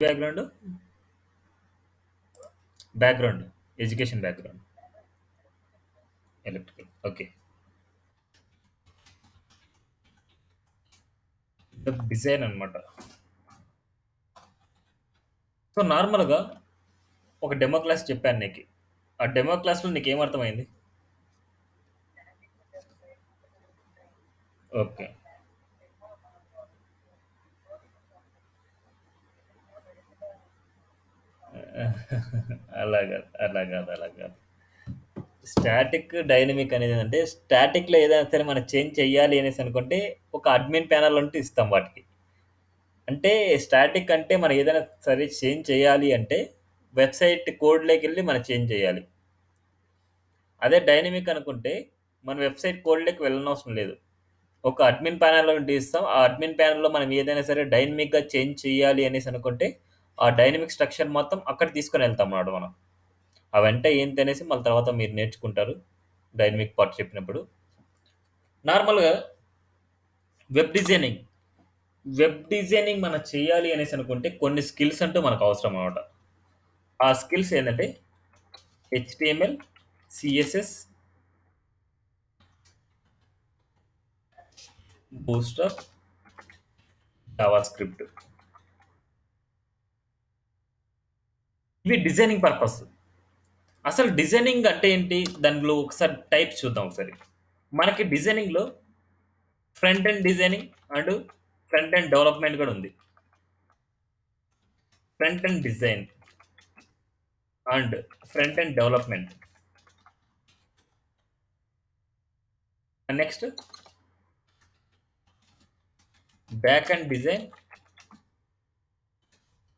Background? Background. Education background. Electrical. Okay. Design అనమాట. So, నార్మల్‌గా ఒక డెమో క్లాస్ చెప్పాను నీకి. ఆ డెమో క్లాస్‌లో నీకేం అర్థమైంది? ఓకే. అలా గాదు. అలా గాదు. అలా గాదు. స్టాటిక్, డైనమిక్ అనేదేంటంటే స్టాటిక్‌లో ఏదైనా సరే మనం చేంజ్ చేయాలి అనేసి అనుకుంటే ఒక అడ్మిన్ ప్యానెల్ అంటూ ఇస్తాం వాటికి. అంటే స్టాటిక్ అంటే మనం ఏదైనా సరే చేంజ్ చేయాలి అంటే వెబ్‌సైట్ కోడ్‌లోకెళ్ళి మనం చేంజ్ చేయాలి. అదే డైనమిక్ అనుకుంటే మన వెబ్‌సైట్ కోడ్‌లోకి వెళ్ళనవసరం లేదు. ఒక అడ్మిన్ ప్యానెల్ నుండి ఇస్తాం. ఆ అడ్మిన్ ప్యానెల్‌లో మనం ఏదైనా సరే డైనమిక్‌గా చేంజ్ చేయాలి అనేసి అనుకుంటే ఆ డైనమిక్ స్ట్రక్చర్ మొత్తం అక్కడికి తీసుకొనెళ్తాం మాట మనం. అవంటే ఏంటి అనేసి మళ్ళీ తర్వాత మీరు నేర్చుకుంటారు. డైనమిక్ పార్ట్ చెప్పినప్పుడు. నార్మల్‌గా వెబ్ డిజైనింగ్. వెబ్ డిజైనింగ్ మనం చేయాలి అనేసి అనుకుంటే కొన్ని స్కిల్స్ అంటూ మనకు అవసరం అన్నమాట. ఆ స్కిల్స్ ఏందంటే హెచ్‌టీఎంఎల్, సీఎస్ఎస్, బూట్‌స్ట్రాప్, జావాస్క్రిప్ట్. ఇవి డిజైనింగ్ పర్పస్. అసలు డిజైనింగ్ అంటే ఏంటి? దానిలో ఒకసారి టైప్స్ చూద్దాం ఒకసారి. మనకి డిజైనింగ్‌లో front end designing and front end development కూడా ఉంది. Front end design and front end development. Next back end design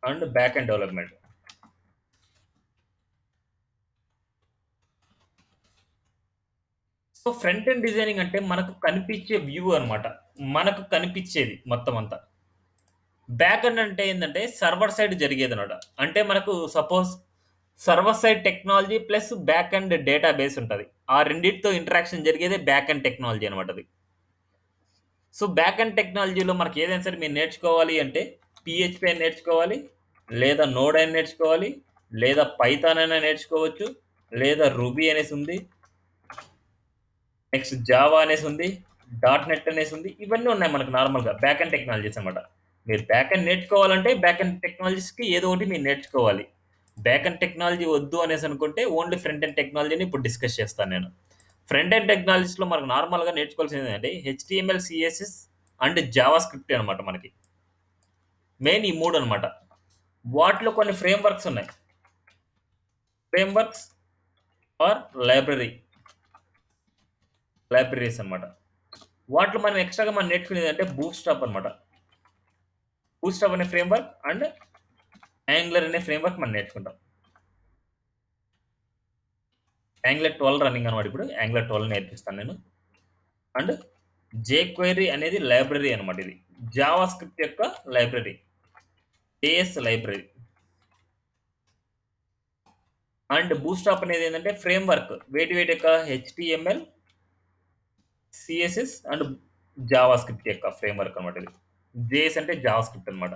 and back end development. So, front end designing అంటే మనకు కనిపించే వ్యూ అన్నమాట. మనకు కనిపించేది మొత్తం అంతా. బ్యాక్ ఎండ్ అంటే ఏందంటే సర్వర్ సైడ్ జరిగేదన్నమాట. అంటే మనకు suppose server side technology plus back end database ఉంటది. ఆ రెండిటితో ఇంటరాక్షన్ జరిగేదే బ్యాక్ ఎండ్ టెక్నాలజీ అన్నమాట అది. సో, బ్యాక్ ఎండ్ టెక్నాలజీలో మనకి ఏదైనా సరే మీరు నేర్చుకోవాలి అంటే పీహెచ్‌పీ అయినా నేర్చుకోవాలి, లేదా నోడ్ అయినా నేర్చుకోవాలి, లేదా పైథాన్ అయినా నేర్చుకోవచ్చు, లేదా రూబీ అనేసుంది. నెక్స్ట్ జావా అనేసుంది. డాట్ నెట్ అనేసుంది. ఇవన్నీ ఉన్నాయి మనకు నార్మల్‌గా బ్యాక్ ఎండ్ టెక్నాలజీస్ అన్నమాట. మీరు బ్యాక్ ఎండ్ నేర్చుకోవాలంటే బ్యాక్ ఎండ్ టెక్నాలజీస్‌కి ఏదో ఒకటి మీరు నేర్చుకోవాలి. బ్యాక్ ఎండ్ టెక్నాలజీ వద్దు అనేసనుకుంటే ఓన్లీ ఫ్రంట్ ఎండ్ టెక్నాలజీని ఇప్పుడు డిస్కస్ చేస్తాను నేను. ఫ్రంట్ ఎండ్ టెక్నాలజీస్‌లో మనకు నార్మల్‌గా నేర్చుకోవాల్సిందేంటంటే HTML, CSS and JavaScript అనమాట మనకి. మెయిన్ ఈ 3 అనమాట. వాటిలో కొన్ని ఫ్రేమ్ వర్క్స్ ఉన్నాయి. ఫ్రేమ్ వర్క్స్ ఆర్ లైబ్రరీస్ అనమాట. వాటిలో మనం ఎక్స్‌ట్రాగా మనం నేర్చుకునేదంటే బూట్‌స్ట్రాప్ అనమాట. బూట్‌స్ట్రాప్ అనే ఫ్రేమ్ వర్క్ అండ్ యాంగులర్ అనే ఫ్రేమ్ వర్క్ మనం నేర్చుకుంటాం. యాంగులర్ 12 రన్నింగ్ అనమాట ఇప్పుడు. యాంగులర్ 12 నేర్పిస్తాను నేను. అండ్ జేక్వెరీ అనేది లైబ్రరీ అనమాట ఇది. జావా స్క్రిప్ట్ యొక్క library. JS library. And Bootstrap అనేదేంటంటే ఫ్రేమ్ వర్క్. వేటి యొక్క HTML, CSS and JavaScript యొక్క ఫ్రేమ్ వర్క్ అనమాట ఇది. జేఎస్ అంటే జావా స్క్రిప్ట్ అనమాట.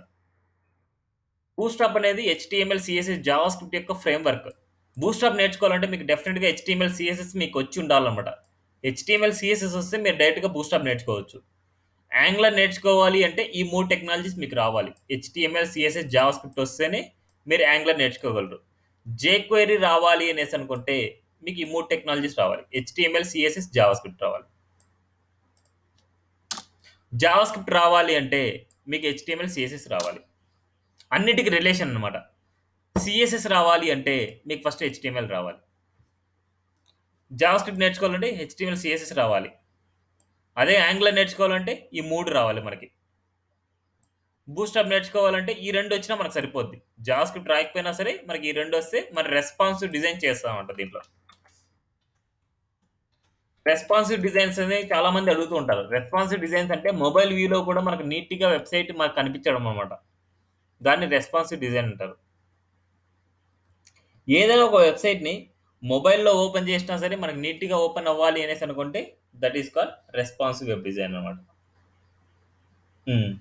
బూట్‌స్ట్రాప్ అనేది హెచ్‌టీఎంఎల్, సీఎస్ఎస్, జావా స్క్రిప్ట్ యొక్క ఫ్రేమ్ వర్క్. బూట్‌స్ట్రాప్ నేర్చుకోవాలంటే మీకు డెఫినిట్‌గా హెచ్‌టీఎంఎల్, సీఎస్ఎస్ మీకొచ్చి ఉండాలనమాట. హెచ్‌టీఎంఎల్, సీఎస్ఎస్ వస్తే మీరు డైరెక్ట్‌గా బూట్‌స్ట్రాప్ నేర్చుకోవచ్చు. యాంగులర్ నేర్చుకోవాలి అంటే ఈ 3 టెక్నాలజీస్ మీకు రావాలి. హెచ్‌టీఎంఎల్, సీఎస్ఎస్, జావా స్క్రిప్ట్ వస్తేనే మీరు యాంగులర్ నేర్చుకోగలరు. జేక్వెరీ రావాలి అనేసనుకుంటే మీకు ఈ 3 టెక్నాలజీస్ రావాలి. హెచ్‌టీఎంఎల్, సీఎస్ఎస్, జావా స్క్రిప్ట్ రావాలి. జావా స్క్రిప్ట్ రావాలి అంటే మీకు హెచ్‌టీఎంఎల్, సీఎస్ఎస్ రావాలి. అన్నిటికి రిలేషన్ అనమాట. సీఎస్ఎస్ రావాలి అంటే మీకు ఫస్ట్ హెచ్‌టీఎంఎల్ రావాలి. జావా స్క్రిప్ట్ నేర్చుకోవాలంటే హెచ్‌టీఎంఎల్, సీఎస్ఎస్ రావాలి. అదే యాంగులర్ నేర్చుకోవాలంటే ఈ 3 రావాలి మనకి. బూట్‌స్ట్రాప్ నేర్చుకోవాలంటే ఈ 2 వచ్చినా మనకు సరిపోద్ది. జావా స్క్రిప్ట్ రాయకపోయినా సరే మనకి ఈ 2 వస్తే మన రెస్పాన్సివ్ డిజైన్ చేస్తామంట దీంట్లో. రెస్పాన్సివ్ డిజైన్స్ అనేవి చాలా మంది అడుగుతూ ఉంటారు. రెస్పాన్సివ్ డిజైన్స్ అంటే మొబైల్ వ్యూలో కూడా మనకు నీట్‌గా వెబ్‌సైట్ మనకు కనిపించడం అన్నమాట. దాన్ని రెస్పాన్సివ్ డిజైన్ అంటారు. ఏదైనా ఒక వెబ్‌సైట్‌ని మొబైల్‌లో ఓపెన్ చేసినా సరే మనకు నీట్‌గా ఓపెన్ అవ్వాలి అనేసి అనుకుంటే that is called responsive web design అన్నమాట. హ్మ్.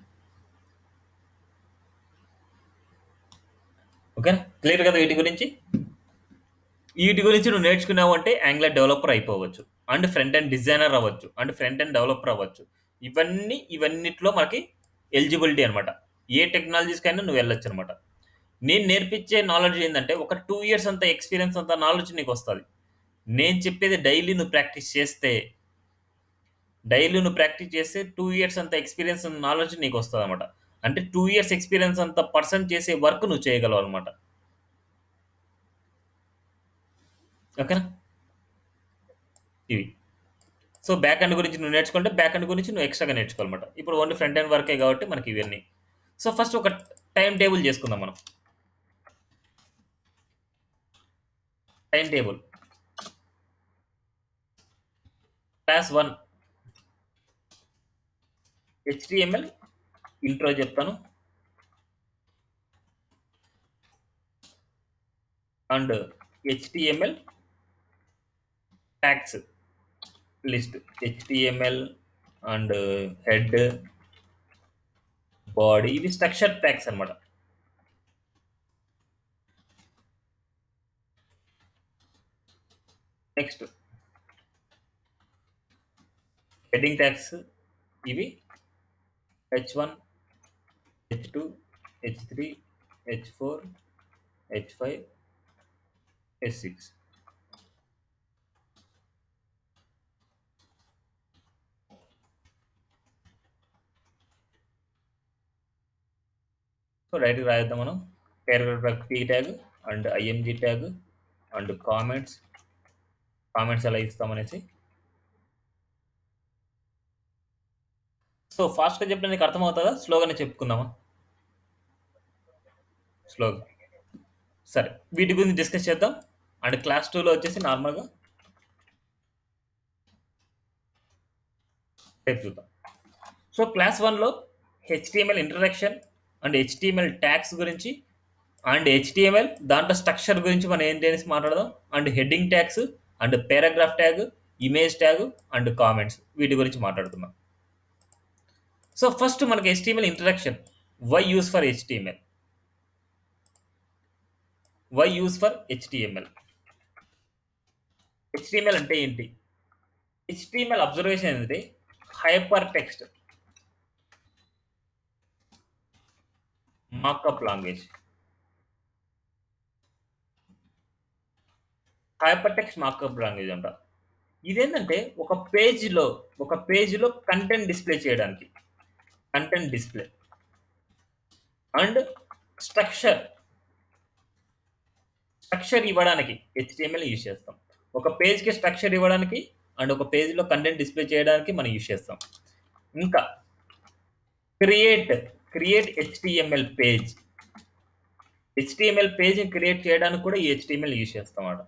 ఓకేనా? క్లియర్ కదా వీటి గురించి? వీటి గురించి నువ్వు నేర్చుకున్నావు అంటే యాంగులర్ డెవలపర్ అయిపోవచ్చు. అండ్ ఫ్రంట్ ఎండ్ డిజైనర్ అవ్వచ్చు. అండ్ ఫ్రంట్ ఎండ్ డెవలపర్ అవ్వచ్చు. ఇవన్నిట్లో మనకి ఎలిజిబిలిటీ అనమాట. ఏ టెక్నాలజీస్‌కైనా నువ్వు వెళ్ళొచ్చనమాట. నేను నేర్పించే నాలెడ్జ్ ఏందంటే ఒక 2 ఇయర్స్ అంత ఎక్స్‌పీరియన్స్ అంత నాలెడ్జ్ నీకొస్తది. నేను చెప్పేది డైలీ నువ్వు ప్రాక్టీస్ చేస్తే 2 ఇయర్స్ అంత ఎక్స్‌పీరియన్స్ నాలెడ్జ్ నీకొస్తదనమాట. అంటే 2 ఇయర్స్ ఎక్స్‌పీరియన్స్ అంత పర్సన్ చేసే వర్క్ నువ్వు చేయగలవనమాట. ఓకేనా? ఇవి. సో, బ్యాక్ ఎండ్ గురించి నువ్వు నేర్చుకుంటే, బ్యాక్ ఎండ్ గురించి నువ్వు ఎక్స్‌ట్రాగా నేర్చుకోవాలన్నమాట. ఇప్పుడు ఓన్లీ ఫ్రంట్ ఎండ్ వర్కే కాబట్టి మనకి ఇవన్నీ. సో, ఫస్ట్ ఒక టైమ్ టేబుల్ చేసుకుందాం మనం. Time table. Class 1 HTML intro చెప్తాను. And HTML tags list. HTML and head, body ఇవి స్ట్రక్చర్ ట్యాగ్స్ అన్నమాట. నెక్స్ట్ హెడ్డింగ్ ట్యాగ్స్ ఇవి H1, H2, H3, H4, H5, H6. So డైరెక్ట్‌గా రాయేద్దాం మనం. Paragraph P tag and IMG tag and comments ఎలా ఇస్తామనేసి. So ఫాస్ట్‌గా చెప్పిన నీకు అర్థమవుతదా? స్లోగానే చెప్పుకుందామా? స్లోగా. సరే. వీటి గురించి డిస్కస్ చేద్దాం. అండ్ క్లాస్ 2లో వచ్చేసి నార్మల్‌గా రేపు చూద్దాం. సో క్లాస్ 1లో HTML introduction and HTML tags గురించి అండ్ హెచ్‌టీఎంఎల్ దాంట్లో స్ట్రక్చర్ గురించి మనం ఏంటి అనేసి మాట్లాడదాం. And heading tags and paragraph tag, image tag and comments వీటి గురించి మాట్లాడుకుందాం. సో ఫస్ట్ మనకి HTML introduction. Why use for HTML? Why use for HTML? HTML అంటే ఏంటి? హెచ్‌టీఎంఎల్ అబ్జర్వేషన్ ఏంటంటే hyper text markup language. Hyper text markup language అంట. ఇదేంటంటే ఒక పేజ్‌లో కంటెంట్ డిస్‌ప్లే చేయడానికి. కంటెంట్ డిస్‌ప్లే అండ్ స్ట్రక్చర్ ఇవ్వడానికి హెచ్‌టీఎంఎల్ యూజ్ చేస్తాం. ఒక పేజ్‌కి స్ట్రక్చర్ ఇవ్వడానికి అండ్ ఒక పేజ్‌లో కంటెంట్ డిస్‌ప్లే చేయడానికి మనం యూజ్ చేస్తాం. ఇంకా క్రియేట్ హెచ్‌టీఎంఎల్ పేజ్. హెచ్‌టీఎంఎల్ పేజ్‌ని క్రియేట్ చేయడానికి కూడా ఈ హెచ్‌టీఎంఎల్ యూజ్ చేస్తామన్నమాట.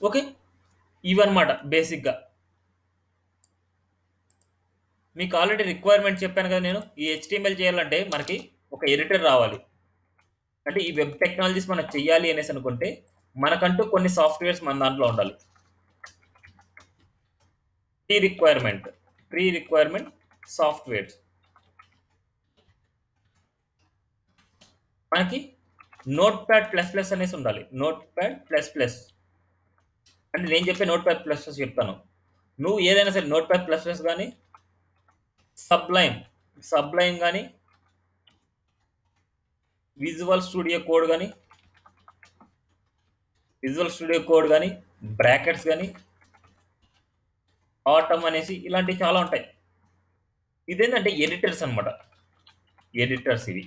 ఓకే. ఇవన్నమాట బేసిక్‌గా. మీకు ఆల్రెడీ రిక్వైర్మెంట్ చెప్పాను కదా నేను. ఈ హెచ్‌టీఎంఎల్ చేయాలంటే మనకి ఒక ఎడిటర్ రావాలి. అంటే ఈ వెబ్ టెక్నాలజీస్ మనం చెయ్యాలి అనేసి అనుకుంటే మనకంటూ కొన్ని సాఫ్ట్‌వేర్స్ మన దాంట్లో ఉండాలి. Pre requirement softwares. మనకి నోట్‌ప్యాడ్ ప్లస్ ప్లస్ అనేసి ఉండాలి. Notepad plus plus. అంటే నేను చెప్పే నోట్‌ప్యాడ్ ప్లస్ ప్లస్ చెప్తాను. నువ్వు ఏదైనా సరే నోట్‌ప్యాడ్ ప్లస్ ప్లస్ గాని, సబ్లైమ్ గాని, విజువల్ స్టూడియో కోడ్ గాని, బ్రాకెట్స్ గాని, ఆటమ్ అనేసి ఇలాంటివి చాలా ఉంటాయి. ఇదేంటంటే ఎడిటర్స్ అన్నమాట. ఎడిటర్స్ ఇవి.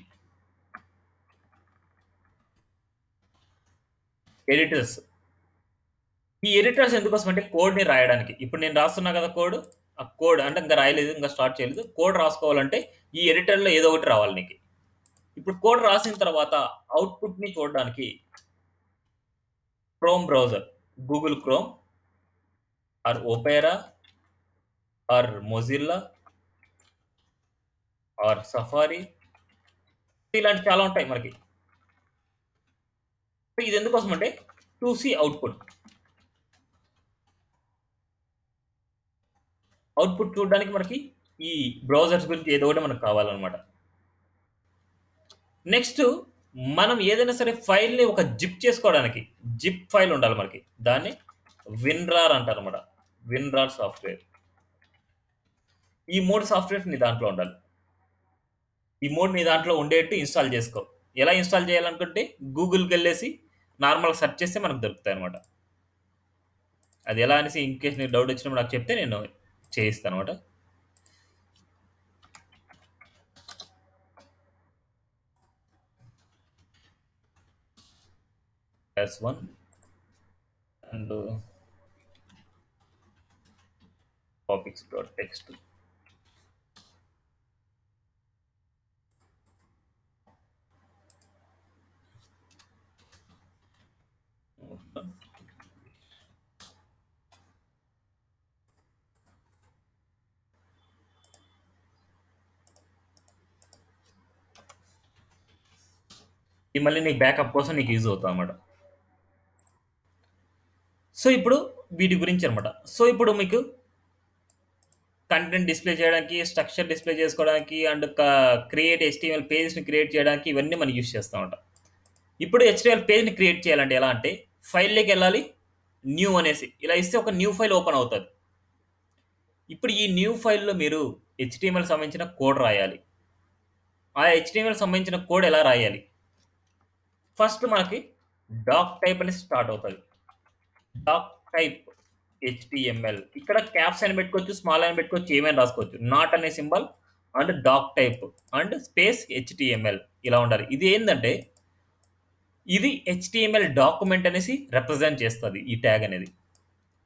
ఎడిటర్స్. ఈ ఎడిటర్స్ ఎందుకోసం అంటే కోడ్‌ని రాయడానికి. ఇప్పుడు నేను రాస్తున్నా కదా కోడ్. ఆ కోడ్ అంటే ఇంకా రాయలేదు. ఇంకా స్టార్ట్ చేయలేదు. కోడ్ రాసుకోవాలంటే ఈ ఎడిటర్‌లో ఏదో ఒకటి రావాలి నీకు. ఇప్పుడు కోడ్ రాసిన తర్వాత అవుట్‌పుట్‌ని చూడడానికి Chrome browser, Google Chrome or Opera or Mozilla or Safari ఇలాంటి చాలా ఉంటాయి మనకి. ఇది ఎందుకోసం అంటే టు సీ అవుట్‌పుట్ చూడడానికి మనకి ఈ బ్రౌజర్స్ గురించి ఏదో ఒకటి మనకు కావాలన్నమాట. నెక్స్ట్ మనం ఏదైనా సరే ఫైల్‌ని ఒక జిప్ చేసుకోవడానికి జిప్ ఫైల్ ఉండాలి మనకి. దాన్ని విన్‌రార్ అంటారన్నమాట. విన్‌రార్ సాఫ్ట్‌వేర్. ఈ 3 సాఫ్ట్‌వేర్స్ నీ దాంట్లో ఉండాలి. ఈ 3 నీ దాంట్లో ఉండేట్టు ఇన్‌స్టాల్ చేసుకో. ఎలా ఇన్‌స్టాల్ చేయాలనుకుంటే గూగుల్‌కెళ్ళేసి నార్మల్‌గా సెర్చ్ చేస్తే మనకు దొరుకుతాయన్నమాట. అది ఎలా అనేసి ఇన్ కేస్ నీకు డౌట్ వచ్చినప్పుడు నాకు చెప్తే నేను చేయిస్తానన్నమాట. S1 and topics.txt. ఇది మళ్ళీ నీకు బ్యాకప్ కోసం నీకు యూజ్ అవుతుందన్నమాట. సో, ఇప్పుడు వీటి గురించి అనమాట. సో, ఇప్పుడు మీకు కంటెంట్ డిస్‌ప్లే చేయడానికి, స్ట్రక్చర్ డిస్‌ప్లే చేసుకోవడానికి అండ్ క్రియేట్ హెచ్‌టీఎంఎల్ పేజెస్‌ని క్రియేట్ చేయడానికి ఇవన్నీ మనం యూజ్ చేస్తామన్నమాట. ఇప్పుడు హెచ్‌టీఎంఎల్ పేజ్‌ని క్రియేట్ చేయాలంటే ఎలా అంటే ఫైల్‌లోకెళ్ళాలి. న్యూ అనేసి ఇలా ఇస్తే ఒక న్యూ ఫైల్ ఓపెన్ అవుతది. ఇప్పుడు ఈ న్యూ ఫైల్‌లో మీరు హెచ్‌టీఎంఎల్ సంబంధించిన కోడ్ రాయాలి. ఆ హెచ్‌టీఎంఎల్ సంబంధించిన కోడ్ ఎలా రాయాలి? ఫస్ట్ మనకి డాక్ టైప్ అని స్టార్ట్ అవుతది. డాక్ టైప్ హెచ్‌టీఎంఎల్ ఇక్కడ క్యాప్స్ అని పెట్టుకోవచ్చు, స్మాల్ అని పెట్టుకోవచ్చు, ఏమైనా రాసుకోవచ్చు. నాట్ అనే symbol and doc type and space HTML ఇలా ఉండాలి. ఇది ఏందంటే ఇది హెచ్‌టీఎంఎల్ డాక్యుమెంట్ అనేసి రిప్రజెంట్ చేస్తది ఈ ట్యాగ్ అనేది.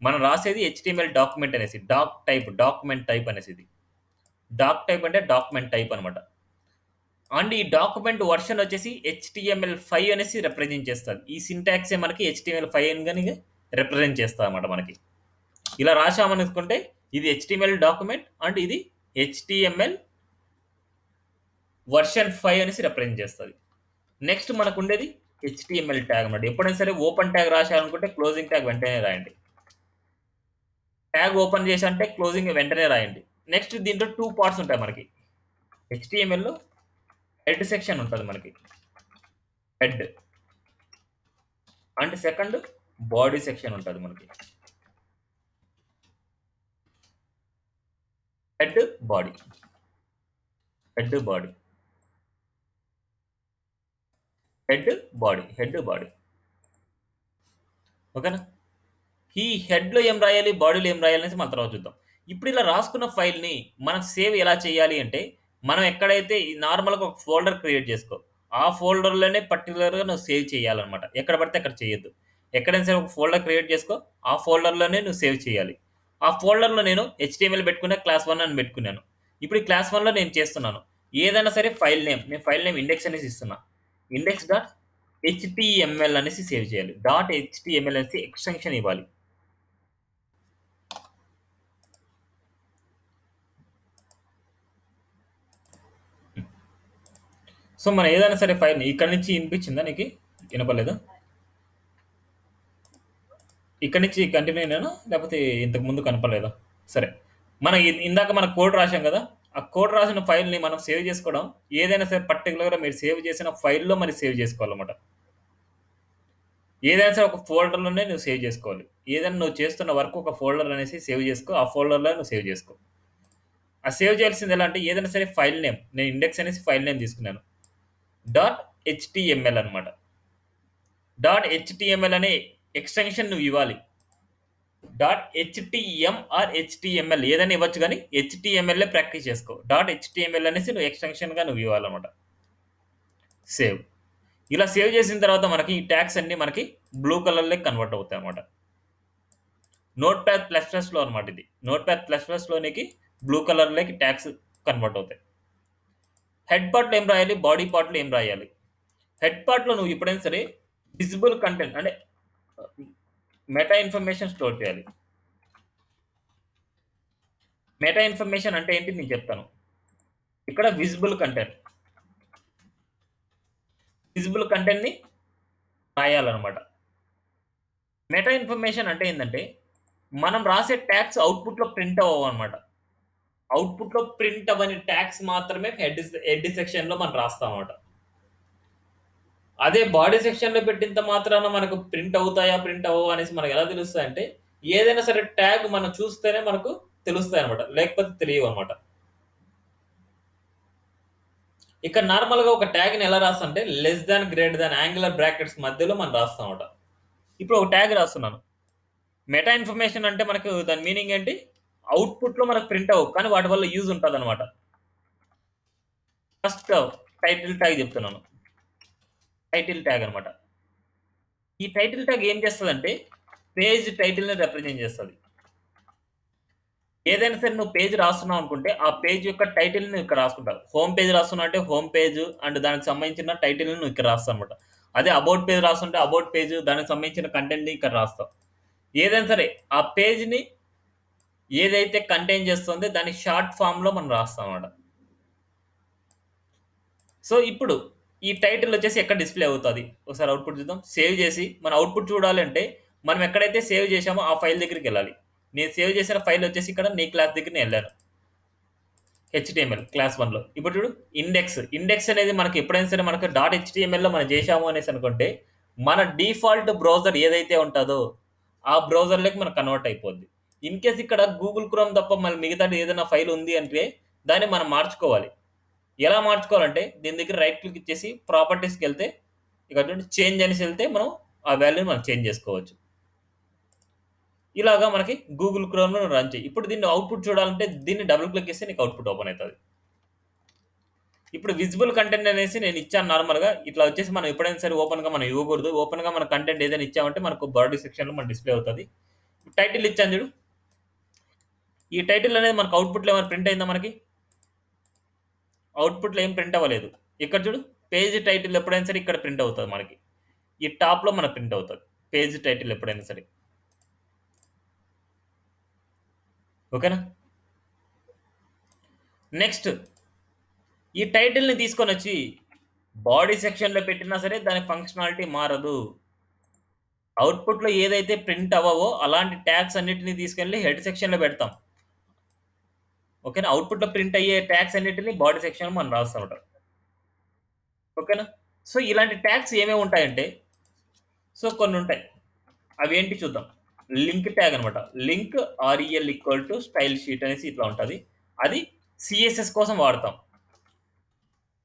మనం రాసేది హెచ్‌టీఎంఎల్ డాక్యుమెంట్ అనేసి. డాక్ టైప్, డాక్యుమెంట్ టైప్ అనేసి ఇది. డాక్ టైప్ అంటే డాక్యుమెంట్ టైప్ అనమాట. అండ్ ఈ డాక్యుమెంట్ వర్షన్ వచ్చేసి HTML5 అనేసి రిప్రజెంట్ చేస్తది. ఈ సింటాక్సే మనకి HTML5 అని గాని రిప్రజెంట్ చేస్తదనమాట మనకి. ఇలా రాసామనుకుంటే ఇది HTML డాక్యుమెంట్ అండ్ ఇది HTML వర్షన్ 5 అనేసి రిప్రజెంట్ చేస్తది. నెక్స్ట్ మనకుండేది HTML ట్యాగ్ అన్నమాట. ఎప్పుడైనా సరే ఓపెన్ ట్యాగ్ రాశారనుకుంటే క్లోజింగ్ ట్యాగ్ వెంటనే రాయండి. ట్యాగ్ ఓపెన్ చేశారంటే క్లోజింగ్ వెంటనే రాయండి. నెక్స్ట్ దీంట్లో 2 పార్ట్స్ ఉంటాయి మనకి. HTMLలో హెడ్ సెక్షన్ ఉంటది మనకి. Head and second body section ఉంటది మనకి. Head, body. Head, body. Head, body. Head, body. ఓకేనా? ఈ హెడ్‌లో ఏం రాయాలి? బాడీలో ఏం రాయాలి అనేసి మనం తర్వాత చూద్దాం. ఇప్పుడు ఇలా రాసుకున్న ఫైల్‌ని మనం సేవ్ ఎలా చేయాలి అంటే, మనం ఎక్కడైతే ఈ నార్మల్‌గా ఒక ఫోల్డర్ క్రియేట్ చేసుకో. ఆ ఫోల్డర్‌లోనే పర్టిక్యులర్‌గా నువ్వు సేవ్ చేయాలన్నమాట. ఎక్కడ పడితే అక్కడ చేయొద్దు. ఎక్కడైనా సరే ఒక ఫోల్డర్ క్రియేట్ చేసుకో. ఆ ఫోల్డర్‌లోనే నువ్వు సేవ్ చేయాలి. ఆ ఫోల్డర్‌లో నేను హెచ్‌టీఎంఎల్ పెట్టుకున్నా, క్లాస్ 1 అని పెట్టుకున్నాను. ఇప్పుడు ఈ క్లాస్ 1లో నేను చేస్తున్నాను. ఏదైనా సరే ఫైల్ నేమ్, నేను ఫైల్ నేమ్ ఇండెక్స్ అనేసి ఇస్తున్నా. ఇండెక్స్ డాట్ హెచ్‌టీఎంఎల్ అనేసి సేవ్ చేయాలి. డాట్ హెచ్‌టీఎంఎల్ అనేసి ఎక్స్‌టెన్షన్ ఇవ్వాలి. సో, మనం ఏదైనా సరే ఫైల్‌ని ఇక్కడి నుంచి ఇనిపించిందా నీకి? ఇనపడలేదా? ఇక్కడి నుంచి కంటిన్యూ అయినానా? లేపోతే ఇంతకు ముందు కనపడలేదా? సరే. మనం ఇందాక మనం కోడ్ రాసాం గదా! ఆ కోడ్ రాసిన ఫైల్‌ని మనం సేవ్ జేసుకోవడం ఏదైనా సరే పర్టిక్యులర్‌గా మీరు సేవ్ చేసిన ఫైల్‌లో మరి సేవ్ జేసుకోవాలన్నమాట. ఏదైనా సరే ఒక ఫోల్డర్‌లోనే నువ్వు సేవ్ జేసుకోవాలి. ఏదైనా నువ్వు చేస్తున్న వర్క్ ఒక ఫోల్డర్ అనేసి సేవ్ జేసుకో. ఆ ఫోల్డర్‌లో నువ్వు సేవ్ జేసుకో. ఆ సేవ్ చేయాల్సింది ఎలా అంటే ఏదైనా సరే ఫైల్ నేమ్ నేను ఇండెక్స్ అనేసి ఫైల్ నేమ్ తీసుకున్నాను. డాట్ హెచ్‌టీఎంఎల్ అన్నమాట. డాట్ హెచ్‌టీఎంఎల్ అనే ఎక్స్‌టెన్షన్ నువ్వు ఇవ్వాలి. డాట్ హెచ్‌టీఎం ఆర్ హెచ్‌టీఎంఎల్ ఏదైనా ఇవ్వచ్చు గానీ హెచ్‌టీఎంఎల్లే ప్రాక్టీస్ చేసుకో. డాట్ హెచ్‌టీఎంఎల్ అనేసి నువ్వు ఎక్స్‌టెన్షన్‌గా నువ్వు ఇవ్వాలన్నమాట. సేవ్. ఇలా సేవ్ చేసిన తర్వాత మనకి ఈ ట్యాగ్స్ అన్నీ మనకి బ్లూ కలర్‌లోకి కన్వర్ట్ అవుతాయన్నమాట. నోట్‌ప్యాడ్ ప్లస్ ప్లస్‌లో అన్నమాట ఇది. నోట్‌ప్యాడ్ ప్లస్ ప్లస్‌లోనికి బ్లూ కలర్‌లోకి ట్యాగ్స్ కన్వర్ట్ అవుతాయి. హెడ్ పార్ట్‌లో ఏం రాయాలి? బాడీ పార్ట్‌లో ఏం రాయాలి? హెడ్ పార్ట్‌లో నువ్వు ఎప్పుడైనా సరే విజిబుల్ కంటెంట్ అంటే మెటా ఇన్ఫర్మేషన్ స్టోర్ చేయాలి. మెటా ఇన్ఫర్మేషన్ అంటే ఏంటి నేను చెప్తాను. ఇక్కడ విజిబుల్ కంటెంట్. విజిబుల్ కంటెంట్‌ని రాయాలన్నమాట. మెటా ఇన్ఫర్మేషన్ అంటే ఏందంటే, మనం రాసే ట్యాగ్స్ అవుట్‌పుట్‌లో ప్రింట్ అవ్వవన్నమాట. అవుట్‌పుట్‌లో ప్రింట్ అవ్వని ట్యాగ్స్ మాత్రమే హెడ్ సెక్షన్‌లో మనం రాస్తామన్నమాట. అదే బాడీ సెక్షన్‌లో పెట్టినంత మాత్రాన మనకు ప్రింట్ అవుతాయా? ప్రింట్ అవ్వవా? అనేసి మనకెలా తెలుస్తాయంటే, ఏదైనా సరే ట్యాగ్ మనం చూస్తేనే మనకు తెలుస్తాయన్నమాట. లేకపోతే తెలియవన్నమాట. ఇక్కడ నార్మల్‌గా ఒక ట్యాగ్‌ని ఎలా రాస్తామంటే less than, greater than angular brackets మధ్యలో మనం రాస్తామన్నమాట. ఇప్పుడు ఒక ట్యాగ్ రాస్తున్నాను. మెటా ఇన్ఫర్మేషన్ అంటే మనకు దాని మీనింగ్ ఏంటి? అవుట్‌పుట్‌లో మనకు ప్రింట్ అవ్వవు. కానీ వాటి వల్ల యూజ్ ఉంటదన్నమాట. ఫస్ట్ టైటిల్ ట్యాగ్ చెప్తున్నాను. టైటిల్ ట్యాగ్ అన్నమాట. ఈ టైటిల్ ట్యాగ్ ఏం చేస్తదంటే పేజ్ టైటిల్‌ని రిప్రజెంట్ చేస్తది. ఏదైనా సరే నువ్వు పేజ్ రాస్తున్నావు అనుకుంటే, ఆ పేజ్ యొక్క టైటిల్‌ని ఇక్కడ రాసుకుంటావు. హోమ్ పేజ్ రాస్తున్నావు అంటే హోమ్ పేజ్ అండ్ దానికి సంబంధించిన టైటిల్‌ని నువ్వు ఇక్కడ రాస్తావన్నమాట. అదే అబౌట్ పేజ్ రాస్తుంటే అబౌట్ పేజ్ దానికి సంబంధించిన కంటెంట్‌ని ఇక్కడ రాస్తావు. ఏదైనా సరే ఆ పేజ్‌ని ఏదైతే కంటైన్ చేస్తుందో దాన్ని షార్ట్ ఫార్మ్‌లో మనం రాస్తామన్నమాట. సో, ఇప్పుడు ఈ టైటిల్ వచ్చేసి ఎక్కడ డిస్‌ప్లే అవుతది? ఒకసారి అవుట్‌పుట్ చూద్దాం. సేవ్ చేసి మన అవుట్‌పుట్ చూడాలంటే మనం ఎక్కడైతే సేవ్ చేశామో ఆ ఫైల్ దగ్గరికెళ్ళాలి. నేను సేవ్ చేసిన ఫైల్ వచ్చేసి ఇక్కడ నీ క్లాస్ దగ్గర నేనెళ్ళాను. HTML class 1లో. ఇప్పుడు చూడు ఇండెక్స్. ఇండెక్స్ అనేది మనకి ఎప్పుడైనా సరే మనకు డాట్ హెచ్‌టీఎంఎల్‌లో మనం చేశాము అనేసి అనుకుంటే, మన డిఫాల్ట్ బ్రౌజర్ ఏదైతే ఉంటదో, ఆ బ్రౌజర్‌లోకి మనకు కన్వర్ట్ అయిపోద్ది. ఇన్ కేస్ ఇక్కడ గూగుల్ క్రోమ్ తప్ప మళ్ళీ మిగతాది ఏదైనా ఫైల్ ఉంది అంటే, దాన్ని మనం మార్చుకోవాలి. ఎలా మార్చుకోవాలంటే, దీని దగ్గర రైట్ క్లిక్ ఇచ్చేసి ప్రాపర్టీస్‌కెళ్తే, ఇక్కడ చూడండి చేంజ్ అనేసి ఎళ్తే మనం ఆ వాల్యూని మనం చేంజ్ చేసుకోవచ్చు. ఇలాగా మనకి గూగుల్ క్రోమ్‌లో రన్ చెయ్యి. ఇప్పుడు దీన్ని అవుట్‌పుట్ చూడాలంటే దీన్ని డబుల్ క్లిక్ చేస్తే నీకు అవుట్‌పుట్ ఓపెన్ అయితది. ఇప్పుడు విజిబుల్ కంటెంట్ అనేసి నేను ఇచ్చాను నార్మల్‌గా. ఇట్లా వచ్చేసి మనం ఎప్పుడైనా సరే ఓపెన్‌గా మనం ఇవ్వకూడదు. ఓపెన్‌గా మన కంటెంట్ ఏదైనా ఇచ్చామంటే మనకు బాడీ సెక్షన్‌లో మన డిస్‌ప్లే అవుతది. టైటిల్ ఇచ్చాను చూడు. ఈ టైటిల్ అనేది మనకు అవుట్‌పుట్‌లో ఏమైనా ప్రింట్ అయిందా మనకి? అవుట్‌పుట్‌లో ఏం ప్రింట్ అవ్వలేదు. ఇక్కడ చూడు పేజ్ టైటిల్ ఎప్పుడైనా సరే ఇక్కడ ప్రింట్ అవుతది మనకి. ఈ టాప్‌లో మనకు ప్రింట్ అవుతది. పేజ్ టైటిల్ ఎప్పుడైనా సరే. ఓకేనా? నెక్స్ట్ ఈ టైటిల్‌ని తీసుకొనొచ్చి బాడీ సెక్షన్‌లో పెట్టినా సరే దాని ఫంక్షనాలిటీ మారదు. అవుట్‌పుట్‌లో ఏదైతే ప్రింట్ అవ్వవో అలాంటి ట్యాగ్స్ అన్నిటిని తీసుకెళ్ళి హెడ్ సెక్షన్‌లో పెడతాం. ఓకేనా? అవుట్‌పుట్‌లో ప్రింట్ అయ్యే ట్యాగ్స్ అన్నిటిని బాడీ సెక్షన్‌లో మనం రాస్తామట. ఓకేనా? సో, ఇలాంటి ట్యాగ్స్ ఏమేమి ఉంటాయంటే, సో, కొన్నుంటాయి. అవేంటి చూద్దాం. లింక్ ట్యాగ్ అనమాట. Link REL equal to style sheet అనేసి ఇట్లా ఉంటది. అది సీఎస్ఎస్ కోసం వాడతాం.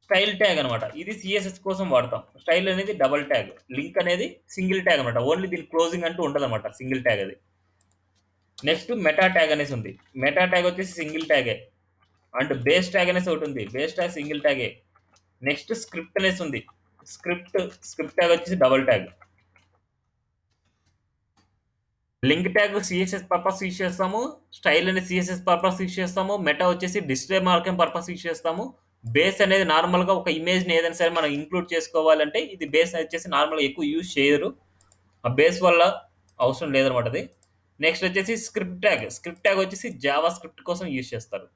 స్టైల్ ట్యాగ్ అనమాట. ఇది సీఎస్ఎస్ కోసం వాడతాం. స్టైల్ అనేది డబుల్ ట్యాగ్. లింక్ అనేది సింగిల్ ట్యాగ్ అనమాట. ఓన్లీ దీని క్లోజింగ్ అంటూ ఉండదనమాట. సింగిల్ ట్యాగ్ అది. నెక్స్ట్ మెటా ట్యాగ్ అనేసి ఉంది. మెటా ట్యాగ్ వచ్చేసి సింగిల్ ట్యాగే. అండ్ బేస్ ట్యాగ్ అనేసి ఒకటి ఉంది. బేస్ ట్యాగ్ సింగిల్ ట్యాగే. నెక్స్ట్ స్క్రిప్ట్ అనేసి ఉంది. స్క్రిప్ట్ స్క్రిప్ట్ ట్యాగ్ వచ్చేసి double tag. Link tag CSS purpose use చేస్తాము. స్టైల్ అనేది సీఎస్ఎస్ పర్పస్ యూజ్ చేస్తాము. మెటా వచ్చేసి డిస్‌ప్లే మార్కింగ్ పర్పస్ యూజ్ చేస్తాము. బేస్ అనేది నార్మల్‌గా ఒక ఇమేజ్‌ని ఏదైనా సరే మనం ఇంక్లూడ్ చేసుకోవాలంటే ఇది బేస్ వచ్చేసి నార్మల్‌గా ఎక్కువ యూజ్ చేయరు. ఆ బేస్ వల్ల అవసరం లేదనమాట అది. నెక్స్ట్ వచ్చేసి స్క్రిప్ట్ ట్యాగ్. స్క్రిప్ట్ ట్యాగ్ వచ్చేసి జావా స్క్రిప్ట్ కోసం యూజ్ చేస్తారు.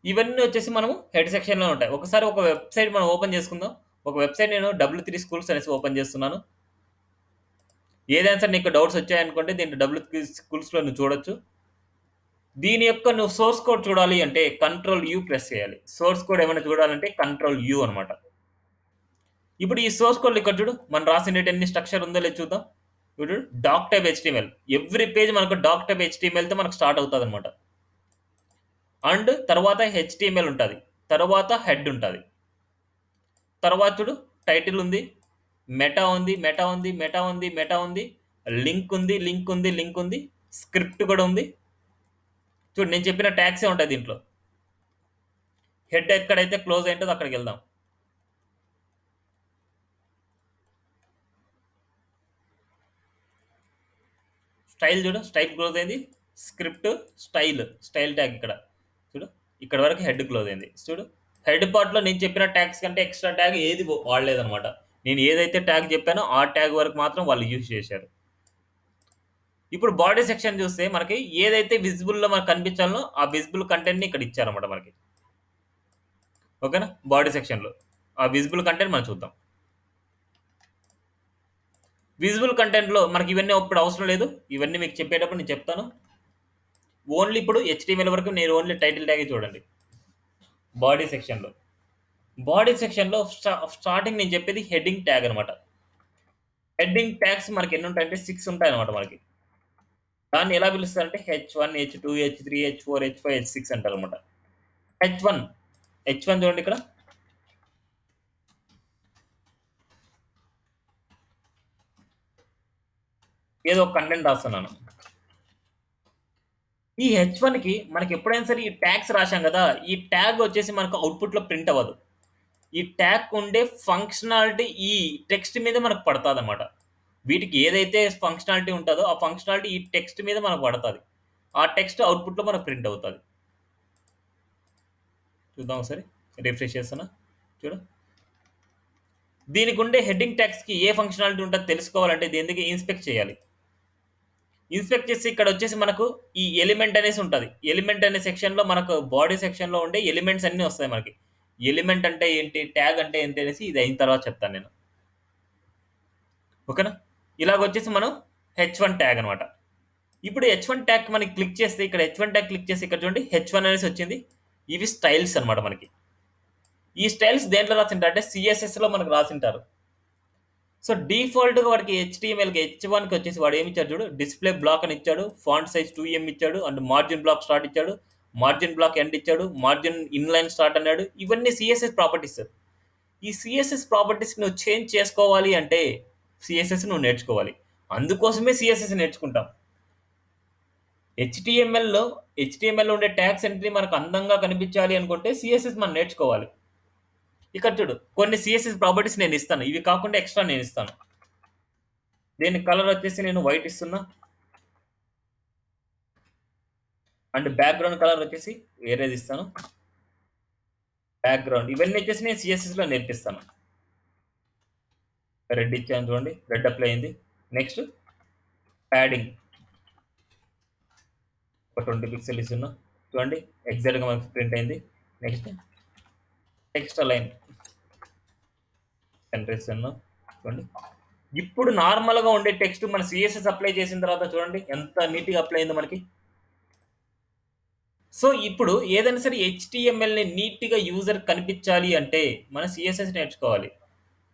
ఇవన్నీ వచ్చేసి మనము హెడ్ సెక్షన్‌లో ఉంటాయి. ఒకసారి ఒక వెబ్‌సైట్ మనం ఓపెన్ చేసుకుందాం. ఒక వెబ్‌సైట్ నేను W3 స్కూల్స్ అనేసి ఓపెన్ చేస్తున్నాను. ఏదైనా సరే నీకు డౌట్స్ వచ్చాయనుకోండి దీంట్లో W3 స్కూల్స్‌లో నువ్వు చూడొచ్చు. దీని యొక్క నువ్వు సోర్స్ కోడ్ చూడాలి అంటే కంట్రోల్ యూ ప్రెస్ చేయాలి. సోర్స్ కోడ్ ఏమైనా చూడాలంటే కంట్రోల్ యూ అనమాట. ఇప్పుడు ఈ సోర్స్ కోడ్‌లో ఇక్కడ చూడు మనం రాసినటన్ని స్ట్రక్చర్ ఉందో లేదో చూద్దాం. ఇప్పుడు doc type HTML. Every page మనకు డాక్ టైప్ హెచ్‌టీఎంఎల్‌తో మనకు స్టార్ట్ అవుతదనమాట. అండ్ తర్వాత హెచ్‌టీఎంఎల్ ఉంటది. తర్వాత హెడ్ ఉంటది. తర్వాత చూడు టైటిల్ ఉంది. మెటా ఉంది, మెటా ఉంది, మెటా ఉంది, మెటా ఉంది. లింక్ ఉంది, లింక్ ఉంది, లింక్ ఉంది. స్క్రిప్ట్ కూడా ఉంది. చూడు నేను చెప్పిన ట్యాగ్సే ఉంటాయి దీంట్లో. హెడ్ ఎక్కడైతే క్లోజ్ అయింటదో అక్కడికెళ్దాం. స్టైల్ చూడు. స్టైల్ క్లోజ్ అయింది. స్క్రిప్ట్, స్టైల్ ట్యాగ్ ఇక్కడ. చూడు. ఇక్కడ వరకు హెడ్ క్లోజ్ అయింది. చూడు. హెడ్ పార్ట్‌లో నేను చెప్పిన ట్యాగ్స్ కంటే ఎక్స్‌ట్రా ట్యాగ్ ఏది వాడలేదనమాట. నేను ఏదైతే ట్యాగ్ చెప్పానో ఆ ట్యాగ్ వరకు మాత్రం వాళ్ళు యూజ్ చేశారు. ఇప్పుడు బాడీ సెక్షన్ చూస్తే మనకి ఏదైతే విజిబుల్‌లో మనకు కనిపించాలనో ఆ విజిబుల్ కంటెంట్‌ని ఇక్కడ ఇచ్చారన్నమాట మనకి. ఓకేనా? బాడీ సెక్షన్‌లో. ఆ విజిబుల్ కంటెంట్ మనం చూద్దాం. విజిబుల్ కంటెంట్‌లో మనకి ఇవన్నీ ఇప్పుడు అవసరం లేదు. ఇవన్నీ మీకు చెప్పేటప్పుడు నేను చెప్తాను. ఓన్లీ ఇప్పుడు హెచ్‌టీఎంఎల్ వరకు నేను ఓన్లీ టైటిల్ ట్యాగే చూడండి. బాడీ సెక్షన్‌లో. బాడీ సెక్షన్‌లో స్టార్టింగ్ నేను చెప్పేది హెడ్డింగ్ ట్యాగ్ అనమాట. హెడ్డింగ్ ట్యాగ్స్ మనకి ఎన్ని ఉంటాయంటే 6 ఉంటాయన్నమాట మనకి. దాన్ని ఎలా పిలుస్తారంటే హెచ్1, హెచ్2, హెచ్3, హెచ్4, హెచ్5, హెచ్6 అంటారన్నమాట. హెచ్1, హెచ్1 చూడండి ఇక్కడ. ఏదో ఒక కంటెంట్ రాస్తున్నాను. ఈ హెచ్1కి మనకి ఎప్పుడైనా సరే ఈ ట్యాగ్స్ రాశాం కదా! ఈ ట్యాగ్ వచ్చేసి మనకు అవుట్‌పుట్‌లో ప్రింట్ అవ్వదు. ఈ ట్యాగ్ ఉండే ఫంక్షనాలిటీ ఈ టెక్స్ట్ మీద మనకు పడతాదన్నమాట. వీటికి ఏదైతే ఫంక్షనాలిటీ ఉంటదో, ఆ ఫంక్షనాలిటీ ఈ టెక్స్ట్ మీద మనకు పడతది. ఆ టెక్స్ట్ అవుట్‌పుట్‌లో మనకు ప్రింట్ అవుతది. చూద్దాం ఒకసారి. రిఫ్రెష్ చేస్తున్నా. చూడు. దీనికుండే హెడ్డింగ్ ట్యాగ్స్‌కి ఏ ఫంక్షనాలిటీ ఉంటదో తెలుసుకోవాలంటే దీనికి ఇన్స్పెక్ట్ చేయాలి. ఇన్స్పెక్ట్ చేసి ఇక్కడొచ్చేసి మనకు ఈ ఎలిమెంట్ అనేసి ఉంటది. ఎలిమెంట్ అనే సెక్షన్‌లో మనకు బాడీ సెక్షన్‌లో ఉండే ఎలిమెంట్స్ అన్నీ వస్తాయి మనకి. ఎలిమెంట్ అంటే ఏంటి? ట్యాగ్ అంటే ఏంటి? అనేసి ఇది అయిన తర్వాత చెప్తాను నేను. ఓకేనా? ఇలాగొచ్చేసి మనం హెచ్1 ట్యాగ్ అనమాట. ఇప్పుడు హెచ్1 ట్యాగ్ మనకి క్లిక్ చేస్తే ఇక్కడ హెచ్1 ట్యాగ్ క్లిక్ చేసి ఇక్కడ చూడండి హెచ్1 అనేసి వచ్చింది. ఇవి స్టైల్స్ అనమాట మనకి. ఈ స్టైల్స్ దేంట్లో రాసింటారంటే సీఎస్ఎస్‌లో మనకు రాసింటారు. సో, డిఫాల్ట్‌గా వాడికి హెచ్‌టీఎంఎల్‌కి హెచ్1కి వచ్చేసి వాడు ఏమి ఇచ్చాడు చూడు. డిస్‌ప్లే బ్లాక్ అని ఇచ్చాడు. ఫాంట్ సైజ్ 2 ఇచ్చాడు. అండ్ మార్జిన్ బ్లాక్ స్టార్ట్ ఇచ్చాడు. మార్జిన్ బ్లాక్ ఎండ్ ఇచ్చాడు. మార్జిన్ ఇన్‌లైన్ స్టార్ట్ అన్నాడు. ఇవన్నీ సీఎస్ఎస్ ప్రాపర్టీస్. ఈ సీఎస్ఎస్ ప్రాపర్టీస్ నువ్వు చేంజ్ చేసుకోవాలి అంటే సీఎస్ఎస్ నువ్వు నేర్చుకోవాలి. అందుకోసమే సీఎస్ఎస్ నేర్చుకుంటాం. హెచ్‌టీఎంఎల్‌లో ఉండే ట్యాగ్స్ అన్నిటిని మనకు అందంగా కనిపించాలి అనుకుంటే సీఎస్ఎస్ మనం నేర్చుకోవాలి. ఇక్కడ చూడు కొన్ని సీఎస్ఎస్ ప్రాపర్టీస్ నేను ఇస్తాను. ఇవి కాకుండా ఎక్స్‌ట్రా నేను ఇస్తాను. దీని కలర్ వచ్చేసి నేను వైట్ ఇస్తున్నా. అండ్ బ్యాక్‌గ్రౌండ్ కలర్ వచ్చేసి వేరేది ఇస్తాను. బ్యాక్‌గ్రౌండ్ ఇవన్నీ వచ్చేసి నేను సీఎస్ఎస్‌లో నేర్పిస్తాను. రెడ్ ఇచ్చాను చూడండి. రెడ్ అప్లై అయింది. నెక్స్ట్ ప్యాడింగ్ ఒక 20 పిక్సెల్ ఇస్తున్నా. చూడండి ఎగ్జాక్ట్‌గా మనకు ప్రింట్ అయింది. నెక్స్ట్ టెక్స్ట్ అలైన్ సెంటర్ ఇస్తున్నా. చూడండి. ఇప్పుడు నార్మల్‌గా ఉండే టెక్స్ట్ మన సీఎస్ఎస్ అప్లై చేసిన తర్వాత చూడండి ఎంత నీట్‌గా అప్లై అయిందో మనకి. సో, ఇప్పుడు ఏదైనా సరే హెచ్‌టీఎంఎల్‌ని నీట్‌గా యూజర్‌కి కనిపించాలి అంటే మనం సీఎస్ఎస్ నేర్చుకోవాలి.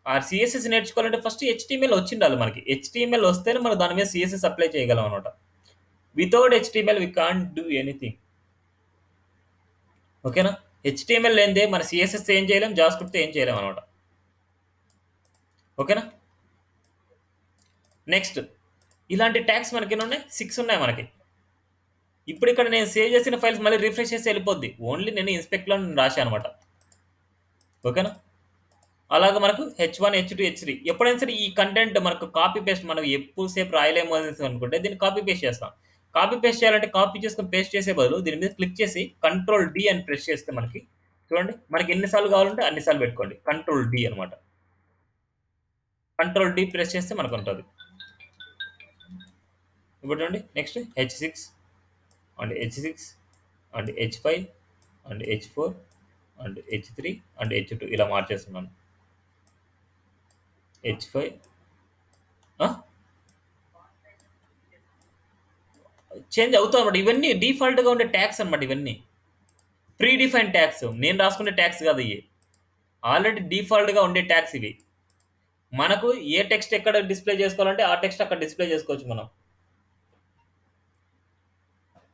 ఆ సీఎస్ఎస్ నేర్చుకోవాలంటే ఫస్ట్ హెచ్‌టీఎంఎల్ వచ్చిండాలి మనకి. హెచ్‌టీఎంఎల్ వస్తేనే మనం దాని మీద సీఎస్ఎస్ అప్లై చేయగలం అనమాట. Without HTML we can't do anything. ఓకేనా? హెచ్‌టీఎంఎల్ లేనిదే మన సీఎస్ఎస్ ఏం చేయలేం. జావాస్క్రిప్ట్‌తో ఏం చేయలేం అనమాట. ఓకేనా? నెక్స్ట్ ఇలాంటి ట్యాగ్స్ మనకెన్నున్నాయి? 6 ఉన్నాయి మనకి. ఇప్పుడు ఇక్కడ నేను సేవ్ చేసిన ఫైల్స్ మళ్ళీ రిఫ్రెష్ చేస్తే వెళ్ళిపోద్ది. ఓన్లీ నేను ఇన్స్పెక్ట్‌లో రాశాను అనమాట. ఓకేనా? అలాగా మనకు హెచ్1, హెచ్2, హెచ్3 ఎప్పుడైనా సరే ఈ కంటెంట్ మనకు కాపీ పేస్ట్ మనం ఎక్కువ సేపు రాయలేము అనేసి అనుకుంటే దీన్ని కాపీ పేస్ట్ చేస్తాం. కాపీ పేస్ట్ చేయాలంటే కాపీ చేసుకొని పేస్ట్ చేసే బదులు దీని మీద క్లిక్ చేసి కంట్రోల్ డి అని ప్రెస్ చేస్తే మనకి చూడండి మనకి ఎన్ని సార్లు కావాలంటే అన్ని సార్లు పెట్టుకోండి. కంట్రోల్ డి అనమాట. కంట్రోల్ డి ప్రెస్ చేస్తే మనకుంటది. ఇప్పుడు చూడండి next హెచ్6 and హెచ్6 and H5 and హెచ్4 and హెచ్3 and హెచ్2 ఇలా మార్చేస్తున్నాను. హెచ్5 ఆ! చేంజ్ అవుతాయన్నమాట. ఇవన్నీ డిఫాల్ట్‌గా ఉండే ట్యాగ్స్ అన్నమాట ఇవన్నీ. Pre defined tags. నేను రాసుకునే ట్యాగ్స్ కాదు ఇయి. ఆల్రెడీ డిఫాల్ట్‌గా ఉండే ట్యాగ్స్ ఇవి. మనకు ఏ టెక్స్ట్ ఎక్కడ డిస్‌ప్లే చేసుకోవాలంటే ఆ టెక్స్ట్ అక్కడ డిస్‌ప్లే చేసుకోవచ్చు మనం.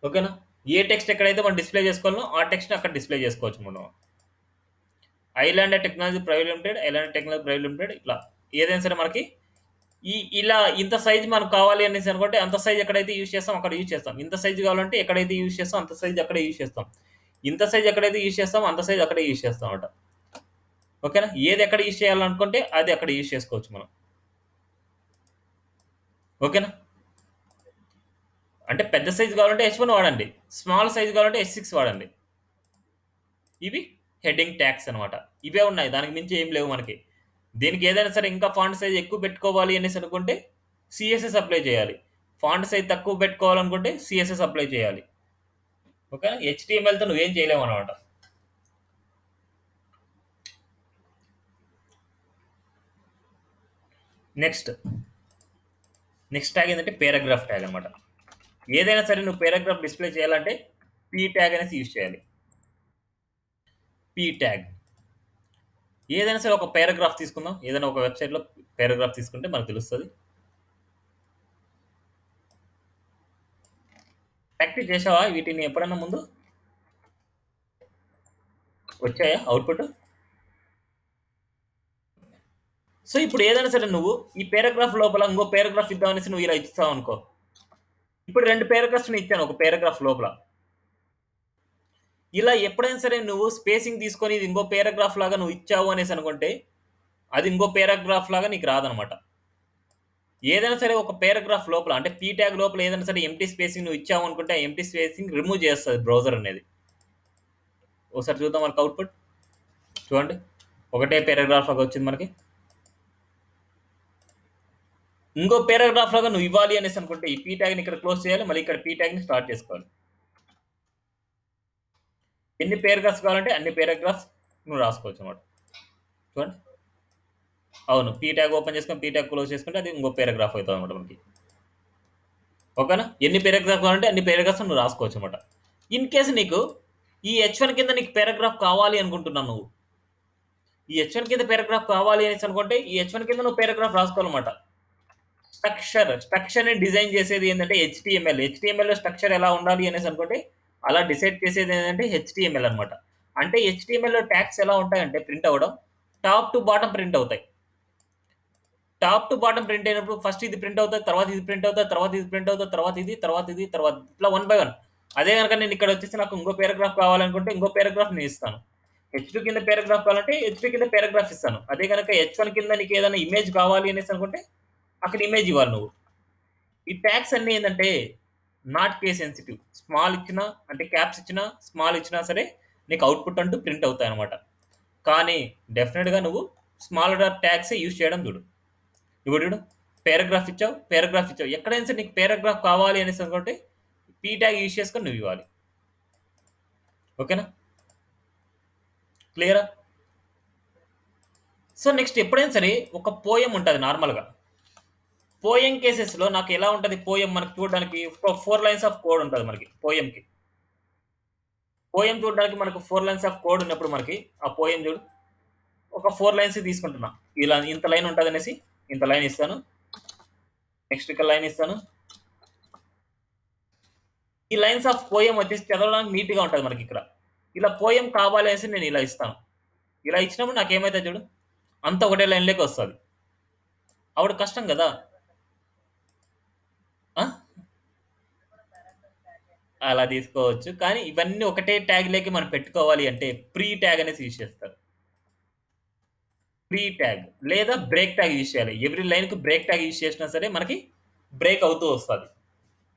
ఓకేనా? ఏ టెక్స్ట్ ఎక్కడైతే మనం డిస్‌ప్లే చేసుకోవాలనో ఆ టెక్స్ట్‌ని అక్కడ డిస్‌ప్లే చేసుకోవచ్చు మనం. Islander technology private limited, Islander technology private limited ఇట్లా ఏదైనా సరే మనకి ఇలా ఇంత సైజ్ మనకు కావాలి అనేసి అనుకుంటే అంత సైజ్ ఎక్కడైతే యూజ్ చేస్తాం అక్కడ యూజ్ చేస్తాం. ఇంత సైజ్ కావాలంటే ఎక్కడైతే యూజ్ చేస్తాం అంత సైజ్ అక్కడే యూజ్ చేస్తాం. ఇంత సైజ్ ఎక్కడైతే యూజ్ చేస్తామో అంత సైజ్ అక్కడే యూజ్ చేస్తాం అన్నమాట. ఓకేనా? ఏది ఎక్కడ యూజ్ చేయాలనుకుంటే అది అక్కడ యూజ్ చేసుకోవచ్చు మనం. ఓకేనా? అంటే పెద్ద సైజ్ కావాలంటే హెచ్1 వాడండి. స్మాల్ సైజ్ కావాలంటే హెచ్6 వాడండి. ఇవి హెడ్డింగ్ ట్యాగ్స్ అనమాట. ఇవే ఉన్నాయి. దానికి మించి ఏం లేవు మనకి. దీనికి ఏదైనా సరే ఇంకా ఫాంట్ సైజ్ ఎక్కువ పెట్టుకోవాలి అనేసి అనుకుంటే సీఎస్ఎస్ అప్లై చేయాలి. ఫాంట్ సైజ్ తక్కువ పెట్టుకోవాలనుకుంటే సీఎస్ఎస్ అప్లై చేయాలి. ఓకేనా? హెచ్టీఎంఎల్‌తో నువ్వేం చేయలేవనమాట. నెక్స్ట్. నెక్స్ట్ ట్యాగ్ ఏంటంటే పేరాగ్రాఫ్ ట్యాగ్ అనమాట. ఏదైనా సరే నువ్వు పేరాగ్రాఫ్ డిస్‌ప్లే చేయాలంటే పీ ట్యాగ్ అనేసి యూజ్ చేయాలి. P tag. ఏదైనా సరే ఒక పారాగ్రాఫ్ తీసుకుందాం. ఏదైనా ఒక వెబ్‌సైట్‌లో పారాగ్రాఫ్ తీసుకుంటే మనకు తెలుస్తది. ప్రాక్టీస్ చేశావా వీటిని ఎప్పుడన్నా ముందు? వచ్చాయా ఔట్‌పుట్? సో, ఇప్పుడు ఏదైనా సరే నువ్వు ఈ పారాగ్రాఫ్ లోపల ఇంకో పారాగ్రాఫ్ ఇద్దామనేసి నువ్వు ఇలా ఇచ్చావనుకో. ఇప్పుడు 2 పారాగ్రాఫ్స్ నేను ఇచ్చాను ఒక పారాగ్రాఫ్ లోపల. ఇలా ఎప్పుడైనా సరే నువ్వు స్పేసింగ్ తీసుకొని ఇది ఇంకో పారాగ్రాఫ్ లాగా నువ్వు ఇచ్చావు అనేసి అనుకుంటే, అది ఇంకో పారాగ్రాఫ్ లాగా నీకు రాదనమాట. ఏదైనా సరే ఒక పారాగ్రాఫ్ లోపల అంటే పీ ట్యాగ్ లోపల ఏదైనా సరే ఎంప్టీ స్పేసింగ్ నువ్వు ఇచ్చావు అనుకుంటే, ఆ ఎంప్టీ స్పేసింగ్ రిమూవ్ చేస్తది బ్రౌజర్ అనేది. ఒకసారి చూద్దాం మనకు ఔట్‌పుట్. చూడండి. ఒకటే పారాగ్రాఫ్ లాగా వచ్చింది మనకి. ఇంకో పారాగ్రాఫ్ లాగా నువ్వు ఇవ్వాలి అనేసి అనుకుంటే, ఈ పీ ట్యాగ్‌ని ఇక్కడ క్లోజ్ చేయాలి. మళ్ళీ ఇక్కడ పీ ట్యాగ్‌ని స్టార్ట్ చేసుకోవాలి. ఎన్ని పారాగ్రాఫ్స్ కావాలంటే అన్ని పారాగ్రాఫ్స్ నువ్వు రాసుకోవచ్చనమాట. చూడండి. అవును. పీ ట్యాగ్ ఓపెన్ చేసుకొని, పీ ట్యాగ్ క్లోజ్ చేసుకుంటే అది ఇంకో పారాగ్రాఫ్ అవుతదనమాట మనకి. ఓకేనా? ఎన్ని పారాగ్రాఫ్ కావాలంటే అన్ని పారాగ్రాఫ్స్ నువ్వు రాసుకోవచ్చనమాట. ఇన్ కేస్ నీకు ఈ హెచ్1 కింద నీకు పారాగ్రాఫ్ కావాలి అనుకుంటున్నావు నువ్వు. ఈ హెచ్1 కింద పారాగ్రాఫ్ కావాలి అనేసి అనుకుంటే, ఈ హెచ్1 కింద నువ్వు పారాగ్రాఫ్ రాసుకోవాలనమాట. స్ట్రక్చర్‌ని డిజైన్ చేసేది ఏందంటే హెచ్‌టీఎంఎల్. హెచ్‌టీఎంఎల్‌లో స్ట్రక్చర్ ఎలా ఉండాలి అనేసి అనుకుంటే, అలా డిసైడ్ చేసేది ఏంటంటే హెచ్‌టీఎంఎల్ అనమాట. అంటే హెచ్‌టీఎంఎల్‌లో ట్యాగ్స్ ఎలా ఉంటాయంటే ప్రింట్ అవ్వడం, టాప్ టు బాటమ్ ప్రింట్ అవుతాయి. టాప్ టు బాటమ్ ప్రింట్ అయినప్పుడు ఫస్ట్ ఇది ప్రింట్ అవుతది. తర్వాత ఇది ప్రింట్ అవుతది. తర్వాత ఇది ప్రింట్ అవుతది. తర్వాత ఇది, తర్వాత ఇది, తర్వాత ఇట్లా వన్ బై వన్. అదే గనక నేను ఇక్కడ వచ్చేసి నాకు ఇంకో పారాగ్రాఫ్ కావాలనుకుంటే ఇంకో పారాగ్రాఫ్ నేను ఇస్తాను. హెచ్2 కింద పారాగ్రాఫ్ కావాలంటే హెచ్2 కింద పారాగ్రాఫ్ ఇస్తాను. అదే గనక హెచ్1 కింద నీకు ఏదైనా ఇమేజ్ కావాలి అనేసి అనుకుంటే అక్కడ ఇమేజ్ ఇవ్వాలి నువ్వు. ఈ ట్యాగ్స్ అన్నీ ఏందంటే నాట్ కేస్ సెన్సిటివ్. స్మాల్ ఇచ్చినా అంటే క్యాప్స్ ఇచ్చినా, స్మాల్ ఇచ్చినా సరే నీకు ఔట్‌పుట్ అంటూ ప్రింట్ అవుతాయన్నమాట. కానీ డెఫినిట్‌గా నువ్వు స్మాల్ ట్యాగ్సే యూజ్ చేయడం చూడు. ఇప్పుడు చూడు పారాగ్రాఫ్ ఇచ్చావు, పారాగ్రాఫ్ ఇచ్చావు. ఎక్కడైనా సరే నీకు పారాగ్రాఫ్ కావాలి అనేసి అనుకుంటే పీ ట్యాగ్ యూజ్ చేసుకొని నువ్వు ఇవ్వాలి. ఓకేనా? క్లియరా? సో, నెక్స్ట్ ఎప్పుడైనా సరే ఒక పోయెమ్ ఉంటది నార్మల్‌గా. పోయెమ్ కేసెస్‌లో నాకు ఎలా ఉంటది పోయెమ్ మనకు చూడడానికి 4 లైన్స్ ఆఫ్ కోడ్ ఉంటది మనకి పోయెమ్‌కి. పోయెమ్ చూడడానికి మనకు 4 లైన్స్ ఆఫ్ కోడ్ ఉన్నప్పుడు మనకి ఆ పోయెమ్ చూడు. ఒక 4 లైన్స్ తీసుకుంటున్నా. ఇలా ఇంత లైన్ ఉంటదనేసి ఇంత లైన్ ఇస్తాను. నెక్స్ట్ ఇక్కడ లైన్ ఇస్తాను. ఈ లైన్స్ ఆఫ్ పోయెమ్ వచ్చేసి చదవడానికి నీట్‌గా ఉంటది మనకిక్కడ. ఇలా పోయెమ్ కావాలి అనేసి నేను ఇలా ఇస్తాను. ఇలా ఇచ్చినప్పుడు నాకేమైతది చూడు. అంతా ఒకటే లైన్‌లోకి వస్తది. అప్పుడు కష్టం గదా! ఆ! అలా తీసుకోవచ్చు. కానీ ఇవన్నీ ఒకటే ట్యాగ్‌లోకి మనం పెట్టుకోవాలి అంటే ప్రీ ట్యాగ్ అనేసి యూజ్ చేస్తారు. ప్రీ ట్యాగ్ లేదా బ్రేక్ ట్యాగ్ యూజ్ చేయాలి. ఎవ్రి లైన్‌కి బ్రేక్ ట్యాగ్ యూజ్ చేసినా సరే మనకి బ్రేక్ అవుతూ వస్తది.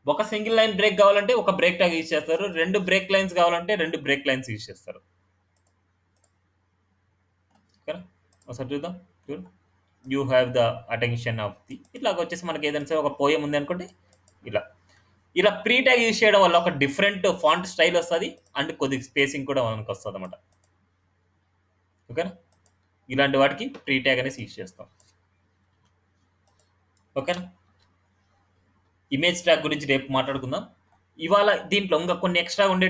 ఒక సింగిల్ లైన్ బ్రేక్ కావాలంటే ఒక బ్రేక్ ట్యాగ్ యూజ్ చేస్తారు. 2 బ్రేక్ లైన్స్ కావాలంటే 2 బ్రేక్ లైన్స్ యూజ్ చేస్తారు. ఓకేనా? ఒకసారి చూద్దాం. చూడు. You have the attention of the ఇట్లాగొచ్చేసి మనకి ఏదైనా సరే ఒక పోయెమ్ ఉంది అనుకోండి ఇలా. ఇలా ప్రీ ట్యాగ్ యూజ్ చేయడం వల్ల ఒక డిఫరెంట్ ఫాంట్ స్టైల్ వస్తది. అండ్ కొద్దిగా స్పేసింగ్ కూడా మనకొస్తదనమాట. ఓకేనా? ఇలాంటి వాటికి ప్రీ ట్యాగ్ అనేసి యూజ్ చేస్తాం. ఓకేనా? ఇమేజ్ ట్యాగ్ గురించి రేపు మాట్లాడుకుందాం. ఇవాళ దీంట్లో ఇంకా కొన్ని ఎక్స్‌ట్రా ఉండే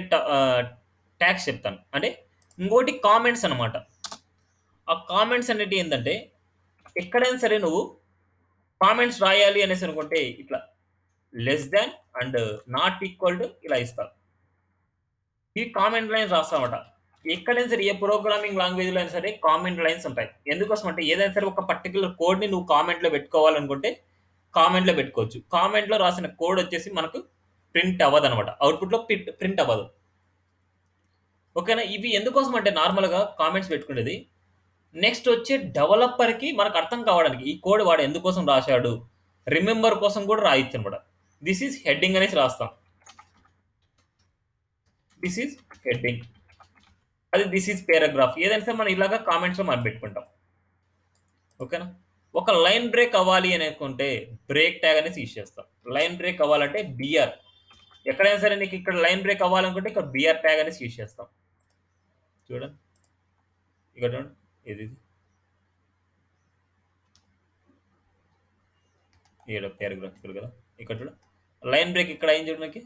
ట్యాగ్స్ చెప్తాను. అంటే ఇంకోటి కామెంట్స్ అనమాట. ఆ కామెంట్స్ అనేటివి ఏందంటే ఎక్కడైనా సరే నువ్వు కామెంట్స్ రాయాలి అనేసి అనుకుంటే ఇట్లా less than and not equal to ఇలా ఇస్తారు. ఈ కామెంట్ లైన్స్ రాస్తామట. ఎక్కడైనా సరే ఏ ప్రోగ్రామింగ్ లాంగ్వేజ్‌లో అయినా సరే కామెంట్ లైన్స్ ఉంటాయి. ఎందుకోసం అంటే ఏదైనా సరే ఒక పర్టిక్యులర్ కోడ్‌ని నువ్వు కామెంట్‌లో పెట్టుకోవాలనుకుంటే కామెంట్‌లో పెట్టుకోవచ్చు. కామెంట్‌లో రాసిన కోడ్ వచ్చేసి మనకు ప్రింట్ అవ్వదనమాట. ఔట్‌పుట్‌లో ప్రింట్ అవ్వదు. ఓకేనా? ఇవి ఎందుకోసం అంటే నార్మల్‌గా కామెంట్స్ పెట్టుకునేది. నెక్స్ట్ వచ్చే డెవలపర్‌కి మనకు అర్థం కావడానికి ఈ కోడ్ వాడు ఎందుకోసం రాశాడు. రిమెంబర్ కోసం కూడా రాయొచ్చనమాట. థిస్ ఈస్ హెడ్డింగ్ అనేసి రాస్తాం. This is heading. అది థిస్ ఈస్ పారాగ్రాఫ్. ఏదైనా సరే మనం ఇలాగా కామెంట్స్‌లో మనం పెట్టుకుంటాం. ఓకేనా? ఒక లైన్ బ్రేక్ అవ్వాలి అని అనుకుంటే బ్రేక్ ట్యాగ్ అనేసి యూజ్ చేస్తాం. లైన్ బ్రేక్ అవ్వాలంటే బిఆర్. ఎక్కడైనా సరే నీకు ఇక్కడ లైన్ బ్రేక్ అవ్వాలనుకుంటే ఇక్కడ బిఆర్ ట్యాగ్ అనేసి యూజ్ చేస్తాం. చూడండి. ఇక్కడ చూడండి. ఇది ఈడ పారాగ్రాఫ్ ఇక్కడ కదా! ఇక్కడ చూడు. లైన్ బ్రేక్ ఇక్కడ అయింది చూడు మనకి.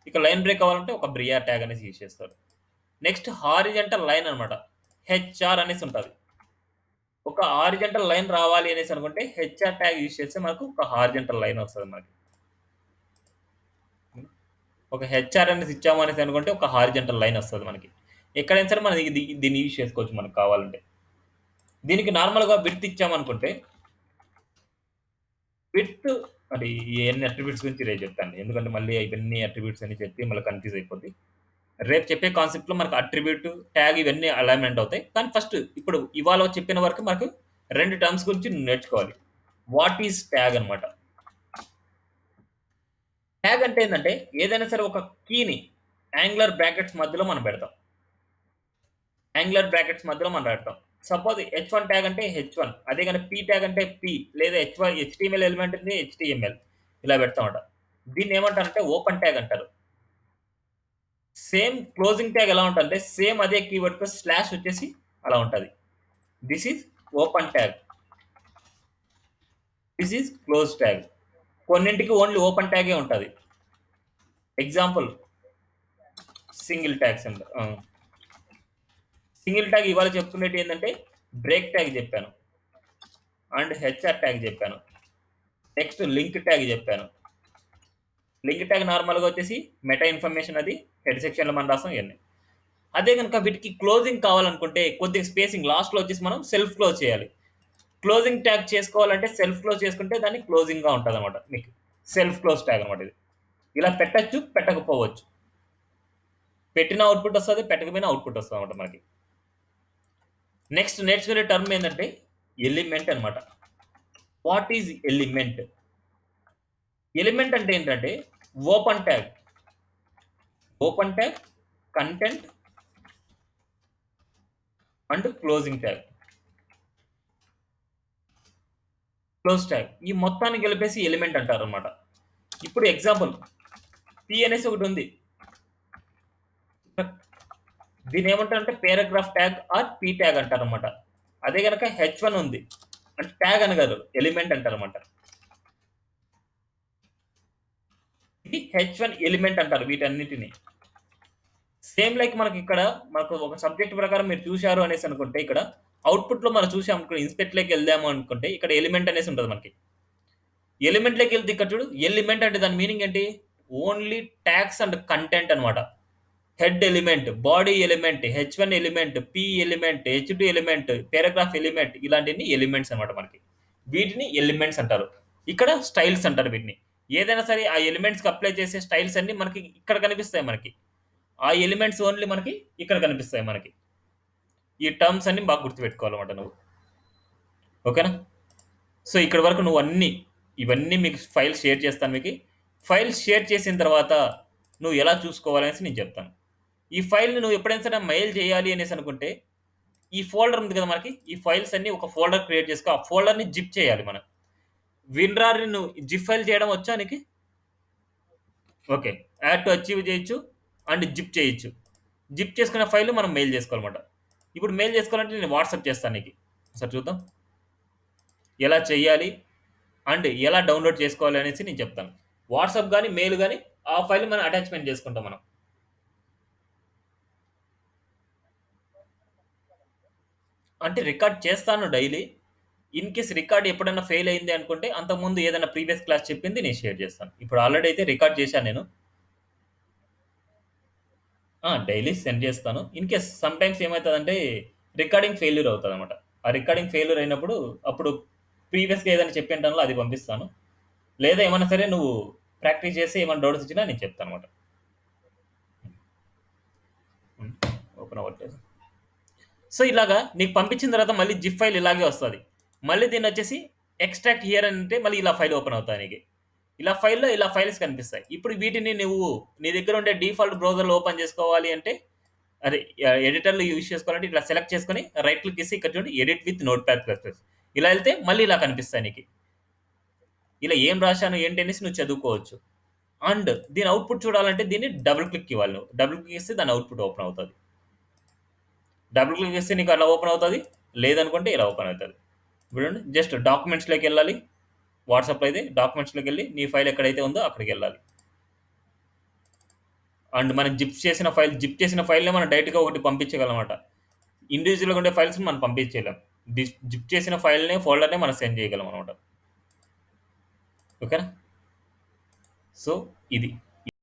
ఇక్కడ లైన్ బ్రేక్ అవ్వాలంటే ఒక బిఆర్ ట్యాగ్ అనేసి యూజ్ చేస్తారు. నెక్స్ట్ హారిజాంటల్ లైన్ అనమాట. హెచ్ఆర్ అనేసి ఉంటుంది. ఒక హారిజంటల్ లైన్ రావాలి అనేసి అనుకుంటే హెచ్ఆర్ ట్యాగ్ యూజ్ చేస్తే మనకు ఒక హారిజంటల్ లైన్ వస్తుంది మనకి. ఒక హెచ్ఆర్ అనేసి ఇచ్చాము అనేసి అనుకుంటే ఒక హారిజంటల్ లైన్ వస్తుంది మనకి. ఎక్కడైనా సరే మనం దీన్ని యూజ్ చేసుకోవచ్చు మనకు కావాలంటే. దీనికి నార్మల్గా విడ్త్ ఇచ్చామనుకుంటే విడ్త్ అంటే ఎన్ని అట్రిబ్యూట్స్ గురించి రేపు చెప్తాను. ఎందుకంటే మళ్ళీ ఇవన్నీ అట్రిబ్యూట్స్ అని చెప్పి మళ్ళీ కన్ఫ్యూజ్ అయిపోద్ది. రేపు చెప్పే కాన్సెప్ట్‌లో మనకు అట్రిబ్యూట్, ట్యాగ్ ఇవన్నీ అలైన్‌మెంట్ అవుతాయి. కానీ ఫస్ట్ ఇప్పుడు ఇవాళ చెప్పిన వరకు మనకు 2 టర్మ్స్ గురించి నేర్చుకోవాలి. వాట్ ఈస్ ట్యాగ్ అనమాట. ట్యాగ్ అంటే ఏందంటే ఏదైనా సరే ఒక కీని యాంగులర్ బ్రాకెట్స్ మధ్యలో మనం పెడతాం. యాంగులర్ బ్రాకెట్స్ మధ్యలో మనం పెడతాం. సపోజ్ హెచ్1 ట్యాగ్ అంటే హెచ్1 అదే గాని పి ట్యాగ్ అంటే పి లేదా హెచ్టీఎంఎల్ ఎలిమెంట్ అంటే హెచ్టీఎంఎల్ ఇలా పెడతామట. దీన్ని ఏమంటారంటే ఓపెన్ ట్యాగ్ అంటారు. సేమ్ క్లోజింగ్ ట్యాగ్ ఎలా ఉంటదంటే సేమ్ అదే కీవర్డ్‌తో స్లాష్ వచ్చేసి అలా ఉంటది. This is open tag. This is close tag. కొన్నింటికి ఓన్లీ ఓపెన్ ట్యాగే ఉంటది. ఎగ్జాంపుల్ సింగిల్ ట్యాగ్స్ అంట. సింగిల్ ట్యాగ్ ఇవాళ చెప్పుకునేటి ఏంటంటే బ్రేక్ ట్యాగ్ చెప్పాను. అండ్ హెచ్ఆర్ ట్యాగ్ చెప్పాను. నెక్స్ట్ లింక్ ట్యాగ్ చెప్పాను. లింక్ ట్యాగ్ నార్మల్‌గా వచ్చేసి మెటా ఇన్ఫర్మేషన్ అది హెడ్ సెక్షన్‌లో మనం రాస్తాం ఇయన్నీ. అదే గనుక వీటికి క్లోజింగ్ కావాలనుకుంటే కొద్దిగా స్పేసింగ్ లాస్ట్‌లో వచ్చేసి మనం సెల్ఫ్ క్లోజ్ చేయాలి. క్లోజింగ్ ట్యాగ్ చేసుకోవాలంటే సెల్ఫ్ క్లోజ్ చేసుకుంటే దాన్ని క్లోజింగ్‌గా ఉంటదనమాట మీకు. సెల్ఫ్ క్లోజ్ ట్యాగ్ అనమాట ఇది. ఇలా పెట్టొచ్చు, పెట్టకపోవచ్చు. పెట్టిన అవుట్‌పుట్ వస్తది, పెట్టకపోయినా అవుట్‌పుట్ వస్తదనమాట మనకి. నెక్స్ట్ నేర్చుకునే టర్మ్ ఏందంటే ఎలిమెంట్ అనమాట. What is element? ఎలిమెంట్ అంటే ఏంటంటే open tag. Open tag, content and closing tag. Close tag. ఈ మొత్తాన్ని కలిపేసి ఎలిమెంట్ అంటారనమాట. ఇప్పుడు ఎగ్జాంపుల్ పి అనేసి ఒకటి ఉంది. దీన్ని ఏమంటారంటే paragraph tag R P tag అంటారనమాట. అదే గనక హెచ్1 ఉంది. అంటే ట్యాగ్ అని కాదు ఎలిమెంట్ అంటారనమాట. ఇది హెచ్1 ఎలిమెంట్ అంటారు వీటన్నిటిని. సేమ్ లైక్ మనకి ఇక్కడ మనకు ఒక సబ్జెక్ట్ ప్రకారం మీరు చూశారు అనేసి అనుకుంటే ఇక్కడ అవుట్‌పుట్‌లో మనం చూసాం ఇన్స్పెక్ట్‌లోకి వెళ్దాము అనుకుంటే ఇక్కడ ఎలిమెంట్ అనేసి ఉంటది మనకి. ఎలిమెంట్‌లోకి వెళ్తే ఇక్కడ చూడు ఎలిమెంట్ అంటే దాని మీనింగ్ ఏంటి? ఓన్లీ ట్యాగ్స్ అండ్ కంటెంట్ అనమాట. Head element, body element, H one element, P element, H two element, paragraph element ఇలాంటివన్నీ ఎలిమెంట్స్ అనమాట మనకి. వీటిని ఎలిమెంట్స్ అంటారు. ఇక్కడ స్టైల్స్ అంటారు వీటిని. ఏదైనా సరే ఆ ఎలిమెంట్స్‌కి అప్లై చేసే స్టైల్స్ అన్నీ మనకి ఇక్కడ కనిపిస్తాయి మనకి. ఆ ఎలిమెంట్స్ ఓన్లీ మనకి ఇక్కడ కనిపిస్తాయి మనకి. ఈ టర్మ్స్ అన్నీ బాగా గుర్తుపెట్టుకోవాలన్నమాట నువ్వు. ఓకేనా? సో ఇక్కడి వరకు నువ్వు ఇవన్నీ మీకు ఫైల్స్ షేర్ చేస్తాను మీకు. ఫైల్స్ షేర్ చేసిన తర్వాత నువ్వు ఎలా చూసుకోవాలనేసి నేను చెప్తాను. ఈ ఫైల్‌ని నువ్వు ఎప్పుడైనా సరే మెయిల్ చేయాలి అనేసి అనుకుంటే ఈ ఫోల్డర్ ఉంది కదా మనకి. ఈ ఫైల్స్ అన్నీ ఒక ఫోల్డర్ క్రియేట్ చేసుకో. ఆ ఫోల్డర్‌ని జిప్ చేయాలి మనం. విన్‌రార్‌ని నువ్వు జిప్ ఫైల్ చేయడం వచ్చా నీకు? ఓకే. యాడ్ టు అచీవ్ చేయొచ్చు అండ్ జిప్ చేయొచ్చు. జిప్ చేసుకున్న ఫైల్ మనం మెయిల్ చేసుకోవాలన్నమాట. ఇప్పుడు మెయిల్ చేసుకోవాలంటే నేను వాట్సాప్ చేస్తాను నీకు. ఒకసారి చూద్దాం. ఎలా చేయాలి అండ్ ఎలా డౌన్‌లోడ్ చేసుకోవాలి అనేసి నేను చెప్తాను. వాట్సాప్ గాని, మెయిల్ గాని ఆ ఫైల్‌ని మనం అటాచ్‌మెంట్ చేసుకుంటాం మనం. అంటే రికార్డ్ చేస్తాను డైలీ. ఇన్ కేస్ రికార్డ్ ఎప్పుడైనా ఫెయిల్ అయింది అనుకుంటే అంతకుముందు ఏదైనా ప్రీవియస్ క్లాస్ చెప్పింది నేను షేర్ చేస్తాను. ఇప్పుడు ఆల్రెడీ అయితే రికార్డ్ చేశాను నేను. డైలీ సెండ్ చేస్తాను. ఇన్ కేస్ సమ్‌టైమ్స్ ఏమైతదంటే రికార్డింగ్ ఫెయిల్యూర్ అవుతదనమాట. ఆ రికార్డింగ్ ఫెయిల్యూర్ అయినప్పుడు అప్పుడు ప్రీవియస్‌గా ఏదైనా చెప్పింటానో అది పంపిస్తాను. లేదా ఏమన్నా సరే నువ్వు ప్రాక్టీస్ చేసి ఏమైనా డౌట్స్ వచ్చినా నేను చెప్తాననమాట. ఓపెన్ అవ్వట్లేదు. సో ఇలాగా నీకు పంపించిన తర్వాత మళ్ళీ జిప్ ఫైల్ ఇలాగే వస్తది. మళ్ళీ దీన్నొచ్చేసి ఎక్స్ట్రాక్ట్ హియర్ అంటే మళ్ళీ ఇలా ఫైల్ ఓపెన్ అవుతాయి నీకు. ఇలా ఫైల్స్ కనిపిస్తాయి. ఇప్పుడు వీటిని నువ్వు నీ దగ్గర ఉండే డిఫాల్ట్ బ్రౌజర్‌లో ఓపెన్ చేసుకోవాలి అంటే అదే ఎడిటర్‌లో యూజ్ చేసుకోవాలంటే ఇట్లా సెలెక్ట్ చేసుకొని రైట్ క్లిక్ చేసి ఇక్కడ చూడండి edit with notepad plus plus. ఇలా ఎళ్తే మళ్ళీ ఇలా కనిపిస్తాయి నీకు. ఇలా ఏం రాశాను ఏంటి అనేసి నువ్వు చదువుకోవచ్చు. అండ్ దీని అవుట్‌పుట్ చూడాలంటే దీన్ని డబుల్ క్లిక్ ఇవ్వాలి నువ్వు. డబుల్ క్లిక్ ఇస్తే దాని అవుట్‌పుట్ ఓపెన్ అవుతది. డబుల్ క్లిక్ చేస్తే నీకు అలా ఓపెన్ అవుతది. లేదనుకుంటే ఇలా ఓపెన్ అవుతది. చూడండి జస్ట్ డాక్యుమెంట్స్‌లోకెళ్ళాలి. వాట్సాప్‌లో అయితే డాక్యుమెంట్స్‌లోకెళ్ళి నీ ఫైల్ ఎక్కడైతే ఉందో అక్కడికెళ్ళాలి. అండ్ మనం జిప్ చేసిన ఫైల్‌నే మనం డైరెక్ట్‌గా ఒకటి పంపించగలమన్నమాట. ఇండివిడ్యువల్‌గా ఉండే ఫైల్స్‌ని మనం పంపించేయలేం. జిప్ చేసిన ఫైల్‌ని, ఫోల్డర్‌ని మనం సెండ్ చేయగలం అనమాట. ఓకేనా? సో, ఇది.